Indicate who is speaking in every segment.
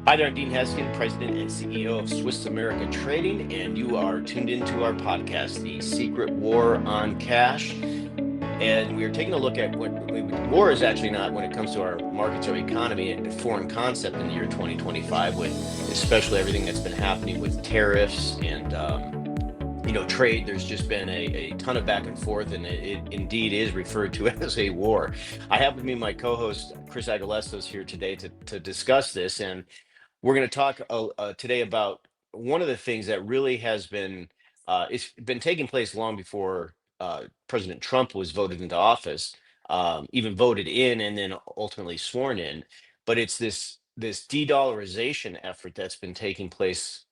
Speaker 1: Hi there, I'm Dean Heskin, President and CEO of Swiss America Trading, and you are tuned into our podcast, The Secret War on Cash. And we are taking a look at war is actually not, when it comes to our markets or economy, a foreign concept in the year 2025, with especially everything that's been happening with tariffs and trade. There's just been a ton of back and forth, and it indeed is referred to as a war. I have with me my co-host Chris Agelastos here today to discuss this, and we're going to talk today about one of the things that really has been it's been taking place long before President Trump was voted into office, even voted in and then ultimately sworn in. But it's this de-dollarization effort that's been taking place,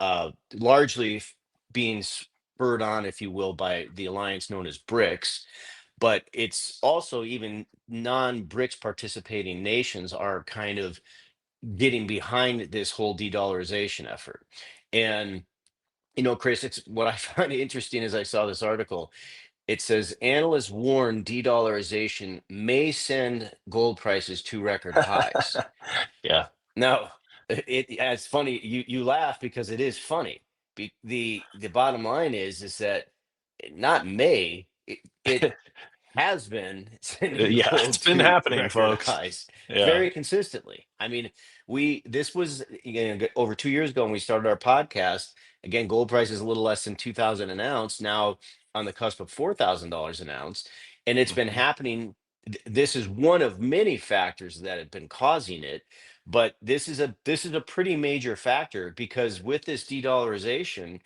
Speaker 1: largely being spurred on, if you will, by the alliance known as BRICS. But it's also even non-BRICS participating nations are kind of getting behind this whole de-dollarization effort. And Chris, it's what I find interesting as I saw this article. It says analysts warn de-dollarization may send gold prices to record highs.
Speaker 2: Yeah.
Speaker 1: Now, it's funny. You laugh because it is funny. The bottom line is that not may it has been sending
Speaker 2: Yeah,
Speaker 1: gold
Speaker 2: it's been
Speaker 1: to
Speaker 2: happening,
Speaker 1: record
Speaker 2: folks.
Speaker 1: highs
Speaker 2: Yeah.
Speaker 1: very consistently. I mean, this was over 2 years ago when we started our podcast. Again, gold price is a little less than 2,000 an ounce, now on the cusp of $4,000 an ounce, and it's been
Speaker 2: Mhm.
Speaker 1: happening. This is one of many factors that have been causing it, but this is a pretty major factor because with this de-dollarization,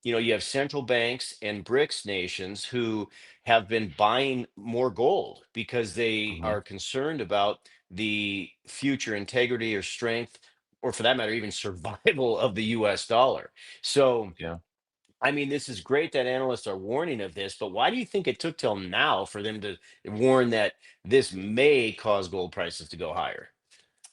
Speaker 1: you have central banks and BRICS nations who have been buying more gold because they
Speaker 2: Mhm.
Speaker 1: are concerned about the future integrity or strength, or for that matter, even survival of the US dollar. So,
Speaker 2: Yeah.
Speaker 1: I mean, this is great that analysts are warning of this, but why do you think it took till now for them to warn that this may cause gold prices to go higher?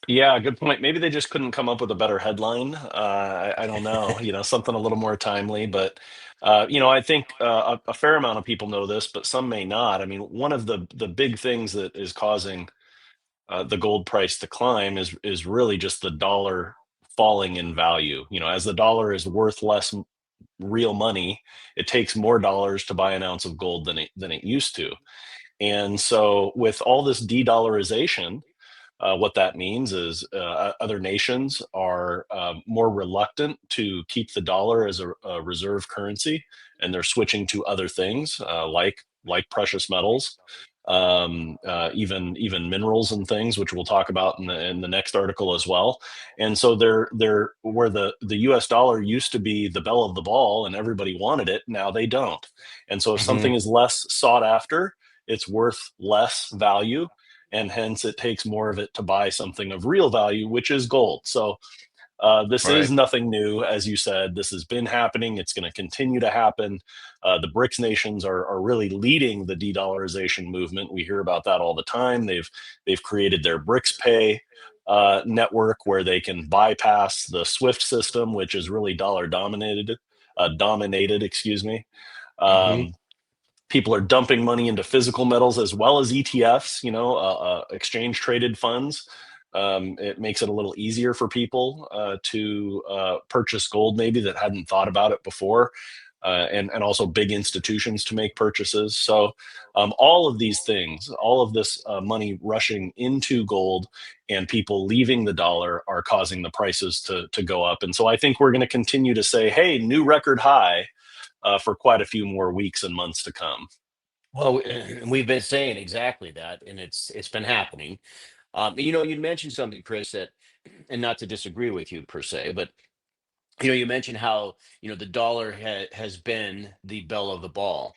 Speaker 2: Yeah, good point. Maybe they just couldn't come up with a better headline. I don't know, something a little more timely. But I think a fair amount of people know this, but some may not. I mean, one of the big things that is causing the gold price to climb is really just the dollar falling in value. As the dollar is worth less real money, it takes more dollars to buy an ounce of gold than it used to. And so, with all this de-dollarization, what that means is other nations are more reluctant to keep the dollar as a reserve currency, and they're switching to other things like precious metals, even minerals and things, which we'll talk about in the next article as well. And so they're where the U.S. dollar used to be the belle of the ball, and everybody wanted it. Now they don't. And so if
Speaker 1: Hmm.
Speaker 2: something is less sought after, it's worth less value, and hence it takes more of it to buy something of real value, which is gold. So this is
Speaker 1: Right.
Speaker 2: nothing new, as you said. This has been happening. It's going to continue to happen. The BRICS nations are really leading the de-dollarization movement. We hear about that all the time. They've created their BRICS Pay network where they can bypass the SWIFT system, which is really dollar dominated. Excuse me.
Speaker 1: Hmm.
Speaker 2: Um, People are dumping money into physical metals as well as ETFs, exchange traded funds. It makes it a little easier for people to purchase gold, maybe that hadn't thought about it before, and also big institutions to make purchases. So, all of these things, all of this money rushing into gold and people leaving the dollar are causing the prices to go up. And so, I think we're going to continue to say, hey, new record high for quite a few more weeks and months to come.
Speaker 1: Well, we've been saying exactly that, and it's been happening. You mentioned something, Chris, that, and not to disagree with you per se, but you mentioned how the dollar has been the belle of the ball,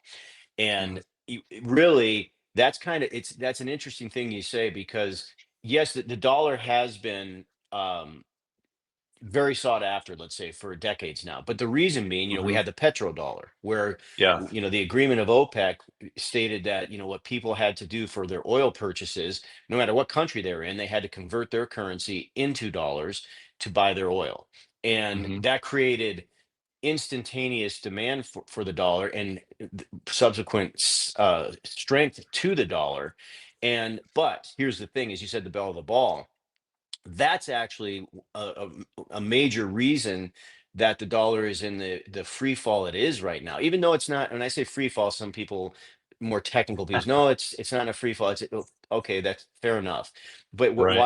Speaker 2: Mhm.
Speaker 1: and really that's an interesting thing you say because yes, the dollar has been very sought after, let's say, for decades now. But the reason being, we
Speaker 2: Mhm.
Speaker 1: had the petrodollar, where
Speaker 2: Yeah.
Speaker 1: the agreement of OPEC stated that what people had to do for their oil purchases, no matter what country they're in, they had to convert their currency into dollars to buy their oil, and
Speaker 2: Mhm.
Speaker 1: that created instantaneous demand for the dollar and subsequent strength to the dollar. And but here's the thing: as you said, the bell of the ball. that's actually a major reason that the dollar is in the free fall it is right now. Even though it's not, when I say free fall, some people, more technical people, no, it's not a free fall. Okay, that's fair enough. But
Speaker 2: Right.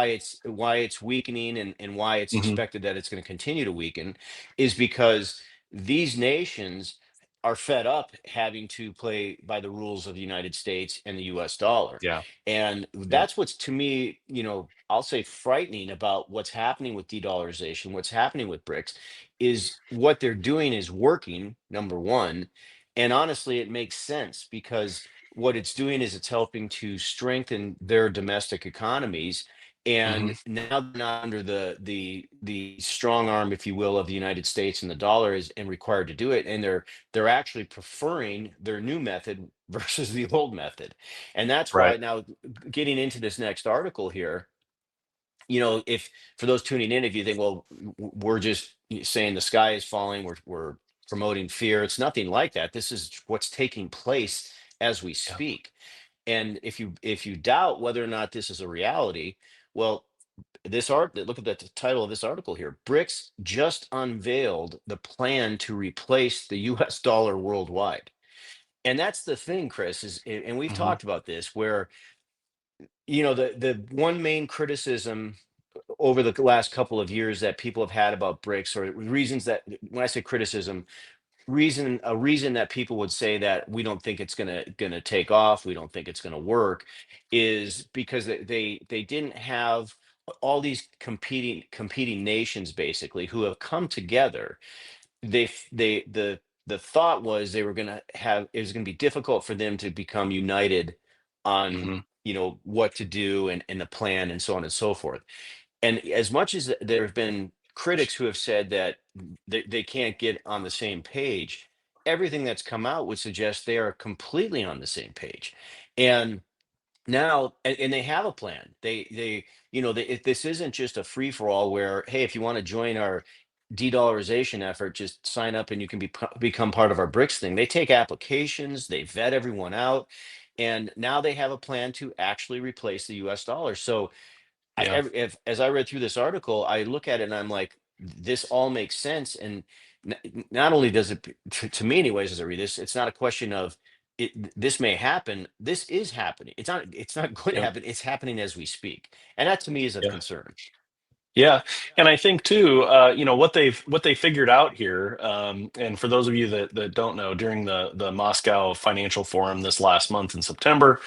Speaker 1: why it's weakening, and why it's
Speaker 2: Hmm.
Speaker 1: expected that it's going to continue to weaken is because these nations are fed up having to play by the rules of the United States and the US dollar.
Speaker 2: Yeah.
Speaker 1: And
Speaker 2: Yeah.
Speaker 1: that's what's, to me, I'll say frightening about what's happening with de-dollarization, what's happening with BRICS, is what they're doing is working, number one. And honestly, it makes sense because what it's doing is it's helping to strengthen their domestic economies.
Speaker 2: Hmm.
Speaker 1: And now they're not under the strong arm, if you will, of the United States, and the dollar is and required to do it. And they're actually preferring their new method versus the old method. And that's why
Speaker 2: Right.
Speaker 1: now, getting into this next article here, if, for those tuning in, if you think, well, we're just saying the sky is falling, we're promoting fear, it's nothing like that. This is what's taking place as we
Speaker 2: Yeah.
Speaker 1: speak. And if you doubt whether or not this is a reality, well, look at the title of this article here. BRICS just unveiled the plan to replace the US dollar worldwide. And that's the thing, Chris, and we've
Speaker 2: Hmm.
Speaker 1: talked about this, where the one main criticism over the last couple of years that people have had about BRICS, or reasons that, when I say criticism, a reason that people would say that we don't think it's gonna take off, we don't think it's gonna work, is because they didn't have all these competing nations, basically, who have come together. The thought was they were going to have it was going to be difficult for them to become united on,
Speaker 2: Hmm.
Speaker 1: what to do, and the plan, and so on and so forth. And as much as there have been critics who have said that they can't get on the same page, everything that's come out would suggest they are completely on the same page. And now, and they have a plan. This isn't just a free for all where, hey, if you want to join our de-dollarization effort, just sign up and you can become part of our BRICS thing. They take applications, they vet everyone out, and now they have a plan to actually replace the US dollar. So
Speaker 2: Yeah.
Speaker 1: as I read through this article, I look at it and I'm like, this all makes sense. And not only does it, to me, anyways, as I read this, it's not a question of this may happen. This is happening. It's not going to
Speaker 2: Yeah.
Speaker 1: happen. It's happening as we speak. And that, to me, is of
Speaker 2: Yeah.
Speaker 1: concern.
Speaker 2: Yeah, and I think too, what they figured out here, and for those of you that don't know, during the Moscow Financial Forum this last month in September,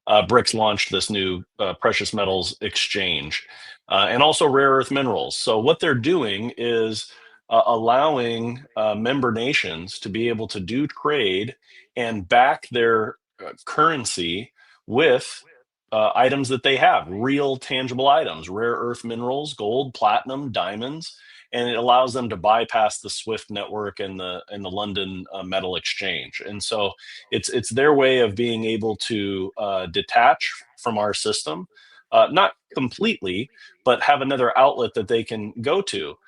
Speaker 2: BRICS launched this new precious metals exchange, and also rare earth minerals. So what they're doing is allowing member nations to be able to do trade and back their currency with items that they have, real tangible items, rare earth minerals, gold, platinum, diamonds, and it allows them to bypass the SWIFT network and the London Metal Exchange. And so it's their way of being able to detach from our system, not completely, but have another outlet that they can go to.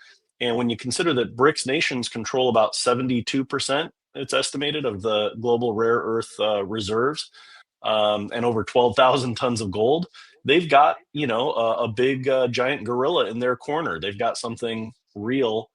Speaker 2: And when you consider that BRICS nations control about 72%, it's estimated, of the global rare earth reserves, and over 12,000 tons of gold, they've got, a big giant gorilla in their corner. They've got something real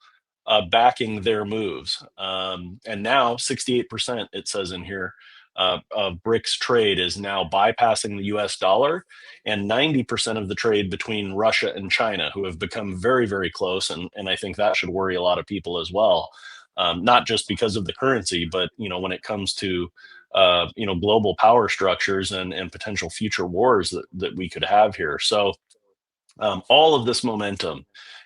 Speaker 2: backing their moves. And now 68%, it says in here, of BRICS trade is now bypassing the US dollar, and 90% of the trade between Russia and China, who have become very, very close. And I think that should worry a lot of people as well. Not just because of the currency, but when it comes to global power structures and potential future wars that we could have here. So all of this momentum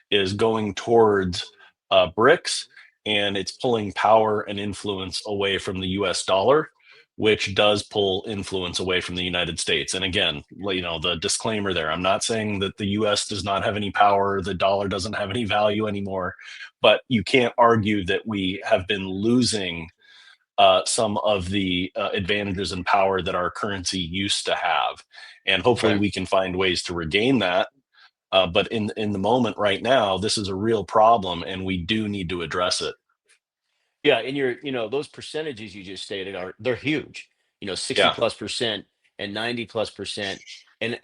Speaker 2: is going towards BRICS, and it's pulling power and influence away from the US dollar, which does pull influence away from the United States. And again, the disclaimer there, I'm not saying that the US does not have any power, the dollar doesn't have any value anymore, but you can't argue that we have been losing some of the advantages and power that our currency used to have. And hopefully
Speaker 1: Okay.
Speaker 2: we can find ways to regain that. But in the moment right now, this is a real problem, and we do need to address it.
Speaker 1: Yeah, and those percentages you just stated they're huge. 60
Speaker 2: Yeah.
Speaker 1: plus percent and 90 plus percent. And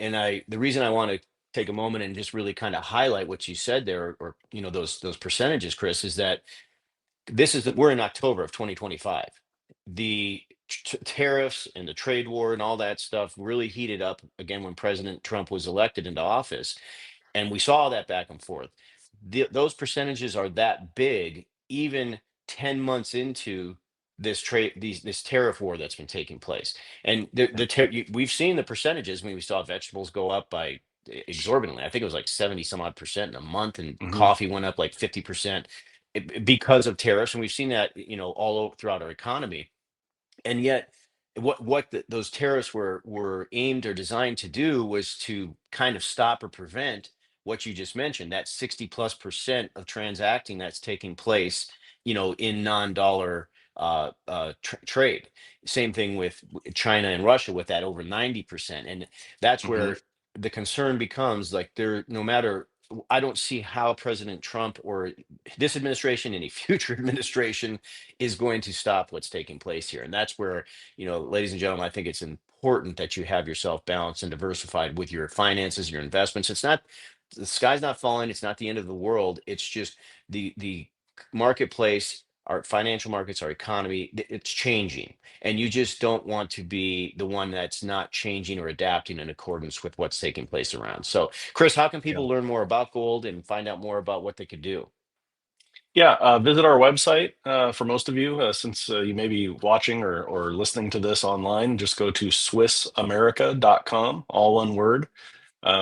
Speaker 1: the reason I want to take a moment and just really kind of highlight what you said there, or those percentages, Chris, is that we're in October of 2025. The tariffs and the trade war and all that stuff really heated up again when President Trump was elected into office, and we saw that back and forth. Those percentages are that big, even 10 months into this tariff war that's been taking place. And we've seen the percentages. I mean, we saw vegetables go up by exorbitantly. I think it was like 70 some odd percent in a month, and
Speaker 2: Hmm.
Speaker 1: coffee went up like 50% because of tariffs. And we've seen that, all over throughout our economy. And yet those tariffs were aimed or designed to do was to kind of stop or prevent what you just mentioned, that 60+% of transacting that's taking place, in non-dollar trade. Same thing with China and Russia, with that over 90%. And that's
Speaker 2: Hmm.
Speaker 1: where the concern becomes, like, no matter, I don't see how President Trump or this administration, any future administration, is going to stop what's taking place here. And that's where, ladies and gentlemen, I think it's important that you have yourself balanced and diversified with your finances, your investments. It's not, the sky's not falling. It's not the end of the world. It's just the marketplace, our financial markets, our economy, it's changing. And you just don't want to be the one that's not changing or adapting in accordance with what's taking place around. So, Chris, how can
Speaker 2: Yeah.
Speaker 1: people learn more about gold and find out more about what they could do?
Speaker 2: Yeah, visit our website for most of you, since you may be watching or listening to this online. Just go to SwissAmerica.com, all one word.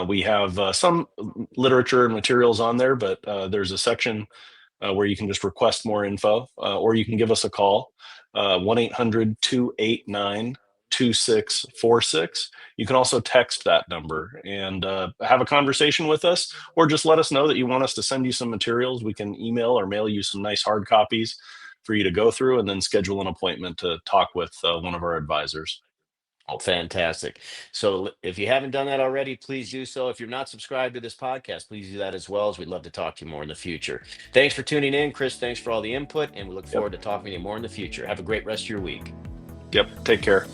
Speaker 2: We have some literature and materials on there, but there's a section where you can just request more info, or you can give us a call, 1 800 289 2646. You can also text that number and have a conversation with us, or just let us know that you want us to send you some materials. We can email or mail you some nice hard copies for you to go through, and then schedule an appointment to talk with one of our advisors.
Speaker 1: Oh, fantastic. So if you haven't done that already, please do so. If you're not subscribed to this podcast, please do that as well, as we'd love to talk to you more in the future. Thanks for tuning in, Chris. Thanks for all the input, and we look
Speaker 2: Yep.
Speaker 1: forward to talking to you more in the future. Have a great rest of your week.
Speaker 2: Yep. Take care.